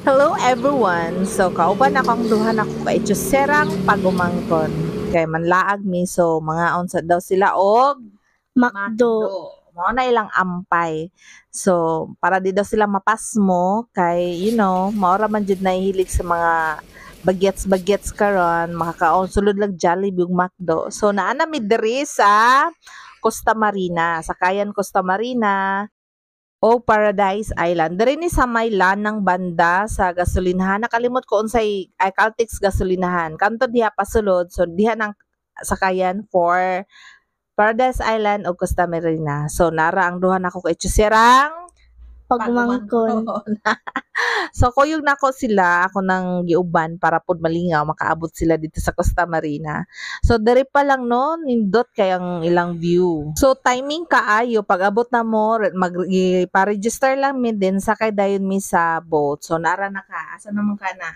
Hello everyone! So, kauban akong duhan ako kay Serang pagumangkon. Kay manlaag mi, so mga unsa daw sila og Macdo. Mao na ilang ampay. So, para di daw sila mapasmo, kay, maura man jud nahilig sa mga bagets-bagets karon, makakaon sulod lang Jollibee ug Macdo. So, naana mi diri sa Costa Marina, Sakayan Costa Marina o Paradise Island. Diri ni sa may lanang banda sa gasolinahan. Nakalimot ko unsay Caltex gasolinahan. Kanto diha pasulod. So diha nang sakayan for Paradise Island o Costa Marina. So nara ang duha nako kay Chusirang Pagmangkon. So kuyog nako sila, ako nang giuban para pod malingaw makaabot sila dito sa Costa Marina. So diri pa lang no, nindot kay ang ilang view. So timing kaayo pag abot na mo pa-register lang mi din sakay dayon mi sa boat. So nara na ka, asa naman ka na?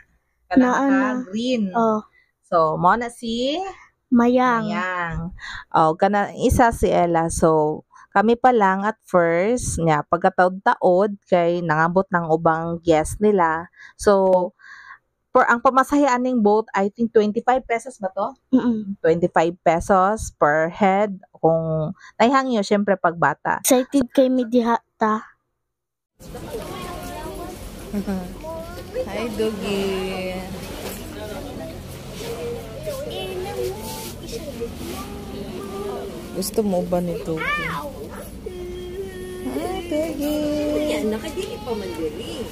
Kana ka green. Oh, So mo na si mayang. Oh, kana isa si Ella. So kami pa lang at first, nga pagkataod-taod kay nangabot ng ubang guest nila. So, for ang pamasahe aning boat, I think 25 pesos ba to? 25 pesos per head. Kung naihangyo, syempre pag bata. Excited kay mi diha ta. Hi, Doggy. Gusto mo ba ni Doggy? Hi, Doggy. Nakadili pa man diri.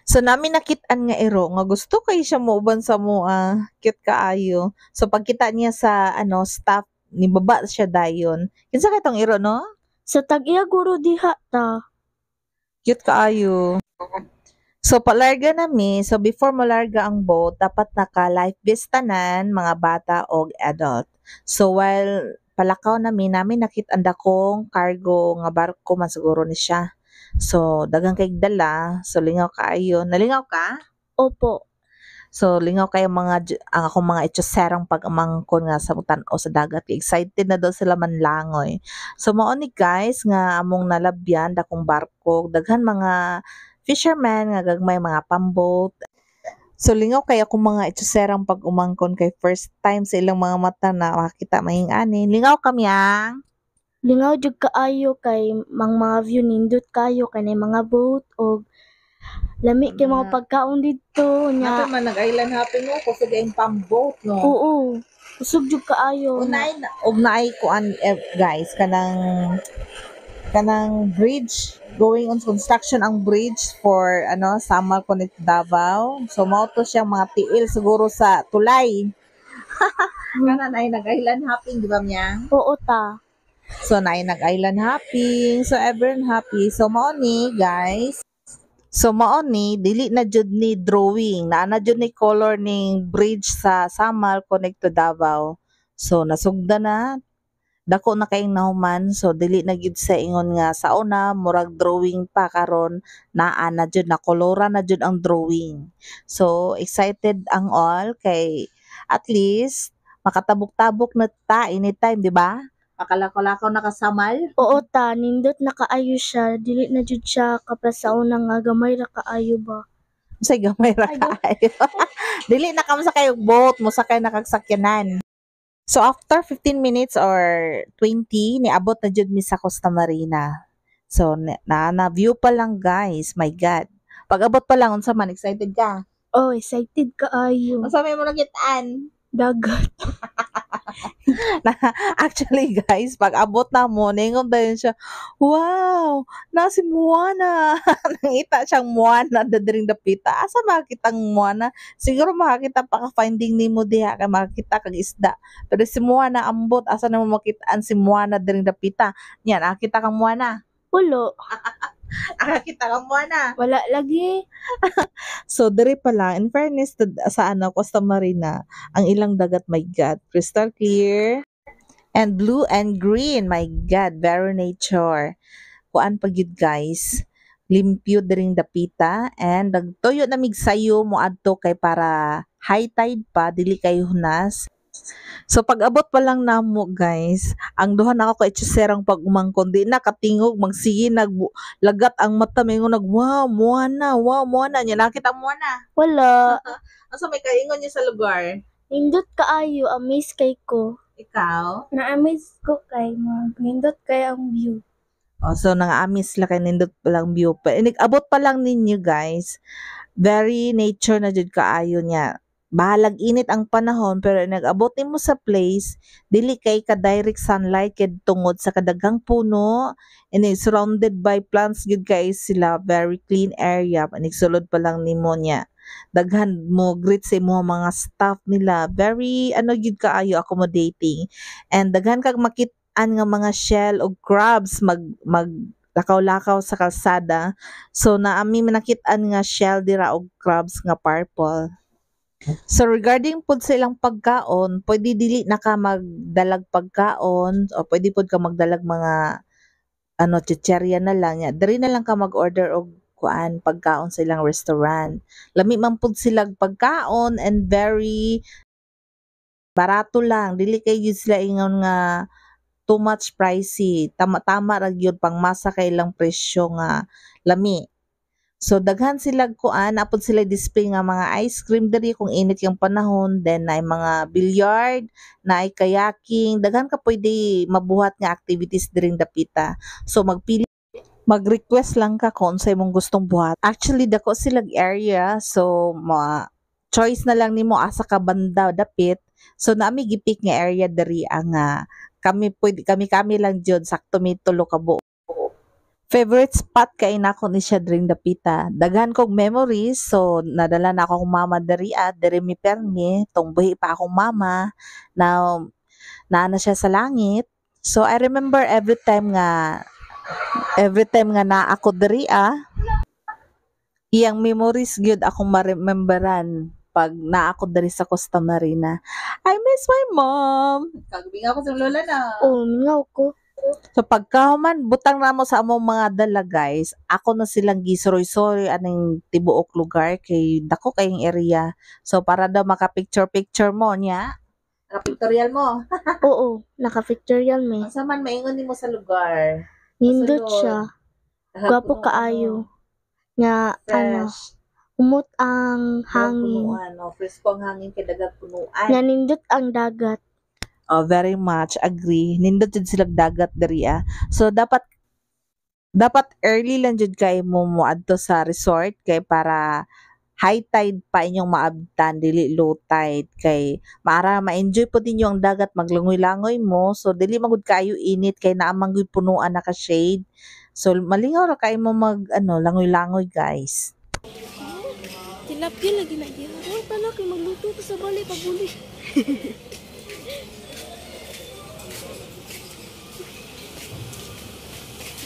So namin nakitaan nga ero nga gusto kay siya muuban sa mua, cute kaayo. So pagkita niya sa staff ni baba siya dayon. Kinsa kay tong ero no? Sa tag-iya guro diha ta. Cute kaayo. So palarga nami, so before mo larga ang boat, dapat naka life vest tanan mga bata o adult. So while palakaw namin nakit-an dakong cargo nga barko man siguro ni siya. So dagang kay dala, so lingaw kaayo. Nalingaw ka? Opo. So lingaw kay ang akong mga itsuserang pag-amangkon nga sa tan-o sa dagat. Excited na daw sila manlangoy. So mao ni guys nga among nalabyan dakong barko, daghan mga fisherman nga gagmay mga pamboat. So lingaw kay akong mga itsuserang pag-umangkon kay first time sa ilang mga mata na makita mahing ani. Lingaw kami ang Lingaw jud kaayo kay mga view nindot kayo kanay mga boat og lami kay mga pagkaon dito nya. man nag-island hopping mo kusog ang pamboat no. Oo. Kusog jud kaayo. Naay kuan guys kanang bridge going on construction ang bridge for Samal Connect Davao. So mao to siyang mga tiil siguro sa tulay. Kanan ay nag-island hopping di ba miyang? Oo ta. So naay nag-island hopping. So everyone happy. So mao ni guys. So mao ni dili na jud ni drawing, na jud ni color ning bridge sa Samal Connect to Davao. So nasugda na dako na kayong nahuman, so dili na gyud sa ingon nga sa una murag drawing pa karon naa na jud na kolora na jud ang drawing. So excited ang all kay at least makatabok-tabok na ta anytime, di ba? Makalakaw-lakaw na kasamal. Oo ta, nindot na kaayo siya. Dili na jud siya kaprasaon nga gamay ra kaayo ba. Say gamay ra kaayo. Dili na kam sa kayo boat mo sakay na kag sakyanan. So after 15 minutes or 20, niabot na jud mi sa Costa Marina. So na view pa lang guys, my god. Pag abot pa lang unsa man excited ka? Oh, excited kaayo. Unsa may mo nakitaan? Dagat. Actually guys, pag abot na mo, ningon dayon siya, wow, na si Moana. Nangita siyang Moana dadiring dapita. Asa makakita ang Moana? Siguro makakita pa ka finding nimo diha kay makakita kag isda. Pero si Moana ambot, asa na mo makitaan si Moana dadiring dapita? Yan, nakita kang Moana. Ulo. Nakakita kang Moana. Wala lagi. So diri pa lang, in fairness sa Costa Marina, ang ilang dagat, my god, crystal clear and blue and green, my god, very nature. Kuan pag yun guys, limpyo diring dapita and nagtuyo na mig sayo mo adto kay para high tide pa dili kayo hunas. So pag abot pa lang namo guys, ang duha na ako kay Chiserang pag umangkon di na katingog magsige lagat ang mata mingon wow Moana nya nakita Moana. Wala. Asa may kaingon niya sa lugar? Nindot kaayo, amaze kay ko. Ikaw? Na-amaze ko kay mag nindot kay ang view. Oh, so nang-amis la kay nindot pa lang view. Abot pa lang ninyo guys. Very nature na jud kaayo niya. Bahalag init ang panahon pero nag-abot nimo sa place dili kay ka direct sunlight kay tungod sa kadagang puno and it's surrounded by plants gud kay sila, very clean area. Sulod pa lang nimo niya. Daghan mo greet sa imo mga staff nila, very ano gud kaayo accommodating, and daghan kag makit-an nga mga shell o crabs mag lakaw-lakaw sa kalsada. So naami manakit-an nga shell dira og crabs nga purple. So regarding pud sa ilang pagkaon, pwede dili na ka magdalag pagkaon o pwede pud ka magdalag mga chicherya na lang nya. Diri na lang ka mag-order og kuan pagkaon sa ilang restaurant. Lami man pud sila pagkaon and very barato lang. Dili kay gyud sila ingon nga too much pricey. Tama-tama ra gyud pang masa kay ilang presyo nga lami. So daghan sila kuan, apod sila display nga mga ice cream diri kung init yung panahon, then na mga billiard, na kayaking, daghan ka pwede mabuhat nga activities diring dapita. So mag-request lang ka kung sa imong gustong buhat. Actually dako silang area, so choice na lang nimo asa ka banda dapit. So naami gipik nga area diri ang kami lang jud sakto mi tulo ka buok. Favorite spot kay nako ni siya during dapita. Daghan kog memories, so nadala na ako akong mama diri mi permi, tong buhi pa akong mama. Now na siya sa langit. So I remember every time nga na ako diri iyang memories gyud akong ma-rememberan pag na ako diri sa Costa Marina. I miss my mom. Kagabing ako sa lola na. Oh, mingaw ko. So pagkahuman butang na mo sa among mga dala guys, ako na silang gisuroy-soy aning tibuok lugar kay dako kayong area. So para daw maka-picture mo niya. Naka-pictorial mo. Oo, naka-picture yan me. Asa man maingon nimo sa lugar? Nindot siya. Gwapo kaayo. Nga Fresh. umot ang hangin. Punuan, no? Fresco ang hangin kay dagat punuan. Nga nindot ang dagat. Oh, very much agree. Nindot jud sila dagat diri So dapat early lang jud kay mo adto sa resort kay para high tide pa inyong maabtan dili low tide kay para ma-enjoy po ninyo ang dagat maglangoy-langoy mo. So dili magud kayo init kay naamang gyud punuan naka shade. So malingaw ra kay mo mag langoy-langoy guys. Tilapia lagi na diha. Oh, pala kay magluto ko sa balay pabuli.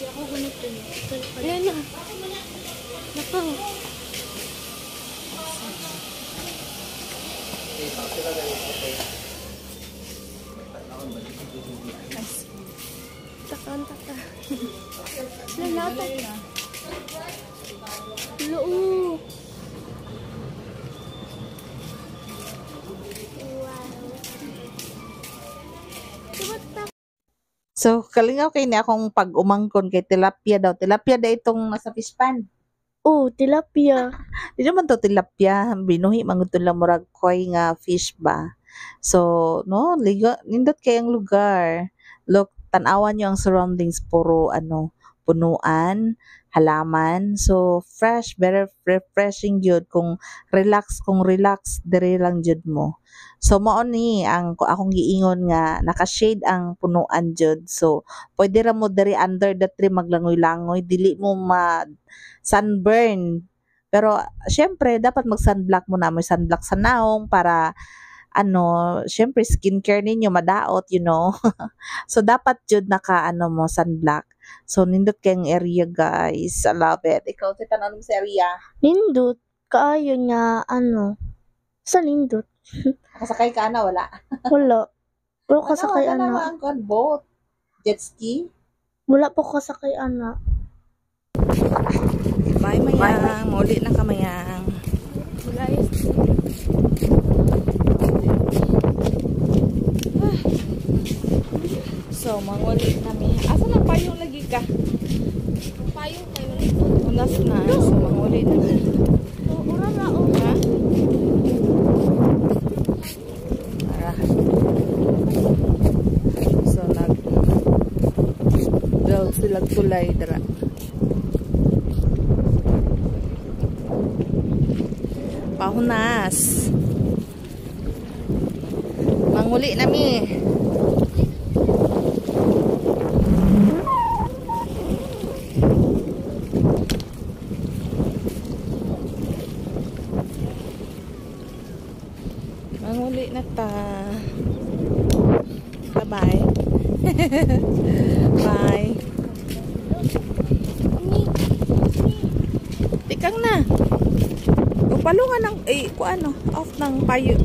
Ako ganito na. Ayan na. Napang. Taka. Lalata. Loo. So kalingaw kay ni akong pag umangkon kay tilapia daw. Tilapia da itong nasa fish pan. Oh, tilapia. Di naman to tilapia, binuhi mangud to lang murag koi nga fish ba. So, no, nindot kay ang lugar. Look, tanawan niyo ang surroundings, puro punuan, halaman. So, fresh, very refreshing jud kung relax diri lang jud mo. So mao ni ang akong giingon nga naka-shade ang punuan jud. So pwede ra mo diri under the tree maglangoy-langoy, dili mo sunburn. Pero syempre dapat mag-sunblock mo na, may sunblock sa naong para syempre skincare ninyo madaot, So dapat jud naka mo sunblock. So nindot kayong area guys. I love it. Ikaw sa tanan sa area. Nindot kaayo nga sa nindot. Nakasakay ka na wala. Wala. Pero kasakay Wala ana. ang boat. Jet ski. Wala po kasakay ana. Bye mayang. Muli na ka mayang. Guys. So, manguli namin. Asa na payong lagi ka? Payong kayo nito. Unas na. So, manguli namin. Ura na o. Ha? Tara. So, nag-build sila tulay dara. Pahunas. Manguli nami. Manguli na ta. Bye-bye. Bye. Tikang na. Upalungan ng, kuano, off ng payo.